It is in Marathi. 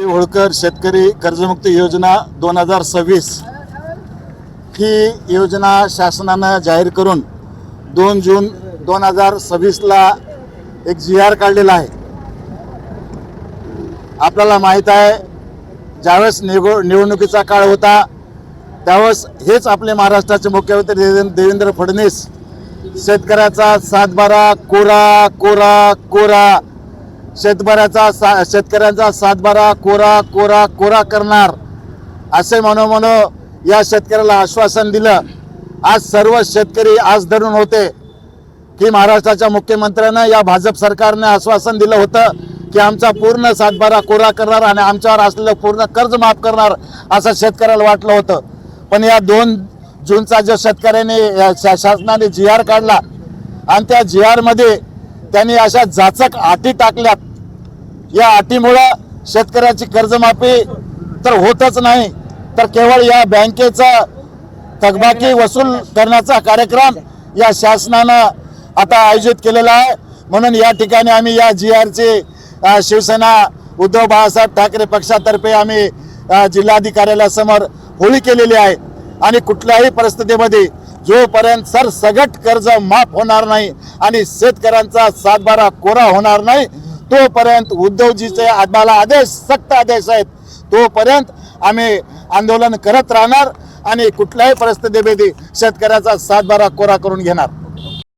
होळकर शेतकरी कर्जमुक्ती योजना 2026 ही योजना शासनानं जाहीर करून 2 जून 2026ला एक GR काढलेला आहे। आपल्याला माहीत आहे, ज्यावेळेस निवडणुकीचा काळ होता त्यावेळेस हेच आपले महाराष्ट्राचे मुख्यमंत्री देवेंद्र फडणवीस शेतकऱ्याचा 7/12 कोरा कोरा कोरा शेतकऱ्यांचा 7/12 कोरा कोरा कोरा करणार असे म्हणून या शेतकऱ्याला आश्वासन दिलं। आज सर्व शेतकरी आज धरून होते की महाराष्ट्राच्या मुख्यमंत्र्यांना या भाजप सरकारने आश्वासन दिलं होतं की आमचा पूर्ण 7/12 कोरा करणार आणि आमच्यावर असलेलं पूर्ण कर्ज माफ करणार असं शेतकऱ्याला वाटलं होतं। पण या 2 जूनचा जो शेतकऱ्याने शासनाने GR काढला आणि त्या GR मध्ये त्यांनी अशा जाचक अटी टाकल्यात, या अटीमुळे शेतकऱ्याची कर्जमाफी तर होतच नाही तर केवळ या बँकेचा थकबाकी वसूल करण्याचा कार्यक्रम या शासनानं आता आयोजित केलेला आहे। म्हणून या ठिकाणी आम्ही या GRचे शिवसेना उद्धव बाळासाहेब ठाकरे पक्षातर्फे आम्ही जिल्हाधिकाऱ्यासमोर होळी केलेली आहे आणि कुठल्याही परिस्थितीमध्ये जोपर्यंत सरसगट कर्ज माफ होणार नाही आणि शेतकऱ्यांचा 7/12 कोरा होणार नाही तोपर्यंत उद्धवजीचे आम्हाला आदेश सक्त आदेश आहेत, तोपर्यंत आम्ही आंदोलन करत राहणार आणि कुठल्याही परिस्थितीमध्ये शेतकऱ्याचा 7/12 कोरा करून घेणार।